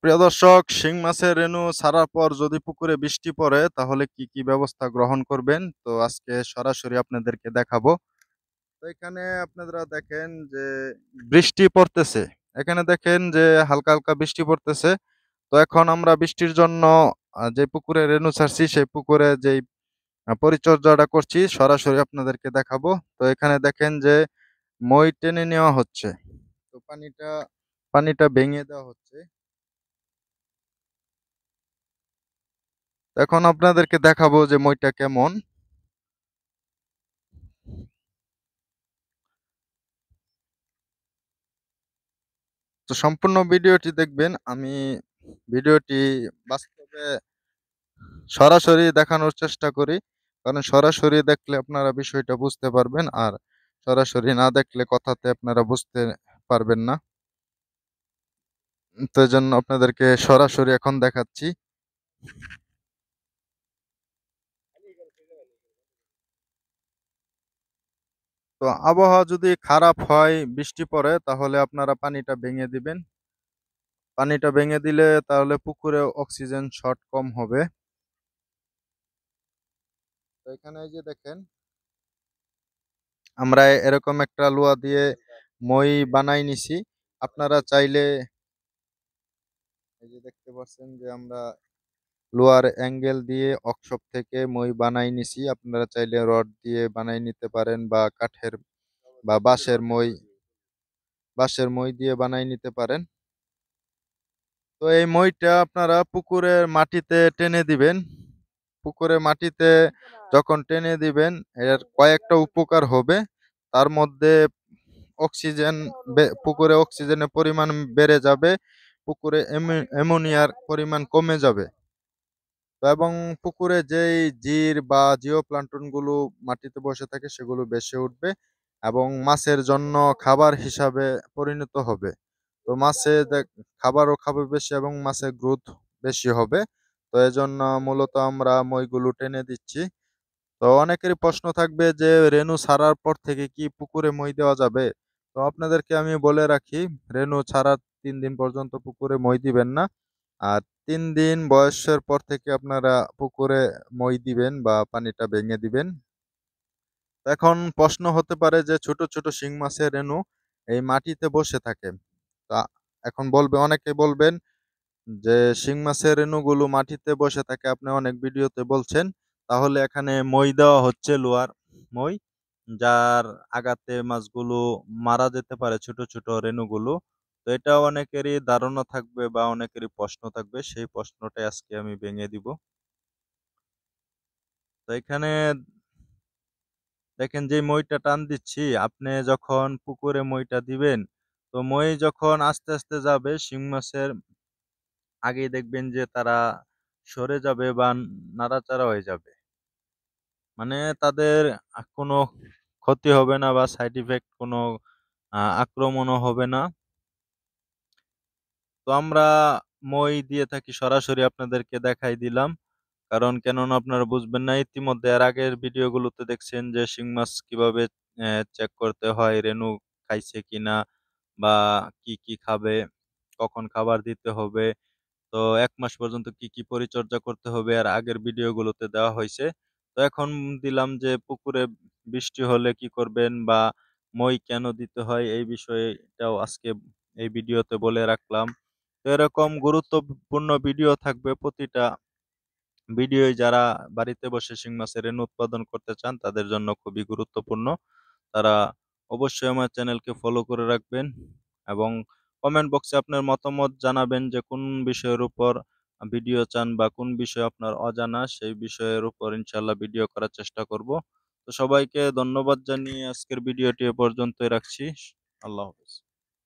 প্রিয় দর্শক, শিং মাছের রেণু ছাড়ার পর যদি পুকুরে বৃষ্টি পড়ে তাহলে কি ব্যবস্থা গ্রহণ করবেন? তো আজকে সরাসরি আপনাদেরকে দেখাবো। তো এখানে আপনারা দেখেন যে বৃষ্টি পড়তেছে। এখানে দেখেন যে হালকা বৃষ্টি পড়তেছে। তো এখন আমরা বৃষ্টির জন্য যে পুকুরে রেণু ছাড়ছি সেই পুকুরে যেই পরিচর্যাটা করছি সরাসরি আপনাদেরকে দেখাবো। তো এখানে দেখেন যে মই টেনে নেওয়া হচ্ছে। তো পানিটা ভেঙে দেওয়া হচ্ছে। তো এখন আপনাদেরকে দেখাবো যে মইটা কেমন। তো সম্পূর্ণ ভিডিওটি দেখবেন। আমি ভিডিওটি বাস্তবে সরাসরি দেখানোর চেষ্টা করি। কারণ সরাসরি দেখলে আপনারা বিষয়টা বুঝতে পারবেন। আর সরাসরি না দেখলে কথাতে আপনারা বুঝতে পারবেন না। তো এজন্য আপনাদেরকে সরাসরি এখন দেখাচ্ছি। তো আবহাওয়া যদি খারাপ হয়, বৃষ্টি পড়ে তাহলে আপনারা পানিটা ভেঙে দিবেন। পানিটা ভেঙে দিলে তাহলে পুকুরে অক্সিজেন শর্ট কম হবে। তো এখানে এই যে দেখেন আমরা এরকম একটা লুয়া দিয়ে মই বানাই নিছি। আপনারা চাইলে এই যে দেখতে পাচ্ছেন যে আমরা লোহার অ্যাঙ্গেল দিয়ে ওয়ার্কশপ থেকে মই বানাই নিছি। আপনারা চাইলে রড দিয়ে বানাই নিতে পারেন বা কাঠের বা বাঁশের মই দিয়ে বানাই নিতে পারেন। তো এই মইটা আপনারা পুকুরের মাটিতে টেনে দিবেন। পুকুরের মাটিতে যখন টেনে দিবেন এর কয়েকটা উপকার হবে। তার মধ্যে অক্সিজেন পুকুরে অক্সিজেনের পরিমাণ বেড়ে যাবে। পুকুরে অ্যামোনিয়ার পরিমাণ কমে যাবে। তো এবং পুকুরে যেই জির বা জিও প্লান্টন গুলো মাটিতে বসে থাকে সেগুলো ভেসে উঠবে এবং মাছের জন্য খাবার হিসাবে পরিণত হবে। তো খাবারও খাবে বেশি এবং মাছের গ্রোথ বেশি হবে। তো এজন্য মূলত আমরা মইগুলো টেনে দিচ্ছি। তো অনেকেরই প্রশ্ন থাকবে যে রেনু ছাড়ার পর থেকে কি পুকুরে মই দেওয়া যাবে? তো আপনাদেরকে আমি বলে রাখি, রেনু ছাড়ার ৩ দিন পর্যন্ত পুকুরে মই দিবেন না। আর ৩ দিন বয়সের পর থেকে আপনারা পুকুরে মই দিবেন বা পানিটা ভেঙে দিবেন। এখন প্রশ্ন হতে পারে যে ছোট শিং মাছের রেণু এই মাটিতে বসে থাকে। তা এখন অনেকে বলবেন যে শিং মাছের রেণুগুলো মাটিতে বসে থাকে, আপনি অনেক ভিডিওতে বলছেন। তাহলে এখানে মই দেওয়া হচ্ছে লোহার মই, যার আঘাতে মাছগুলো মারা যেতে পারে ছোট রেণুগুলো। তো এটা অনেকেরই ধারণা থাকবে বা অনেকেরই প্রশ্ন থাকবে। সেই প্রশ্নটাই আজকে আমি ভেঙে দিব। তো এখানে দেখেন যে মইটা টান দিচ্ছি, আপনি যখন পুকুরে মইটা দিবেন, তো মই যখন আস্তে যাবে শিং মাছের আগেই দেখবেন যে তারা সরে যাবে বা নাড়াচাড়া হয়ে যাবে। মানে তাদের কোনো ক্ষতি হবে না বা সাইড ইফেক্ট কোনো আক্রমণও হবে না। তো আমরা মই দিয়ে থাকি সরাসরি আপনাদেরকে দেখাই দিলাম। কারণ কেননা আপনারা বুঝবেন না। ইতিমধ্যে এর আগের ভিডিওগুলোতে দেখছেন যে শিং মাছ কিভাবে চেক করতে হয়, রেণু খাইছে কিনা বা কি খাবে, কখন খাবার দিতে হবে। তো ১ মাস পর্যন্ত কি পরিচর্যা করতে হবে আর আগের ভিডিওগুলোতে দেওয়া হইছে। তো এখন দিলাম যে পুকুরে বৃষ্টি হলে কি করবেন বা মই কেন দিতে হয় এই বিষয়টাও আজকে এই ভিডিওতে বলে রাখলাম। তো এরকম গুরুত্বপূর্ণ ভিডিও থাকবে প্রতিটা ভিডিওই, যারা বাড়িতে বসে শিং মাছের রেণু উৎপাদন করতে চান তাদের জন্য খুবই গুরুত্বপূর্ণ। তারা অবশ্যই আমার চ্যানেলকে ফলো করে রাখবেন এবং কমেন্ট বক্সে আপনার মতামত জানাবেন যে কোন বিষয়ের উপর ভিডিও চান বা কোন বিষয় আপনার অজানা, সেই বিষয়ের উপর ইনশাআল্লাহ ভিডিও করার চেষ্টা করব। তো সবাইকে ধন্যবাদ জানিয়ে আজকের ভিডিওটি এ পর্যন্তই রাখছি। আল্লাহ হাফেজ।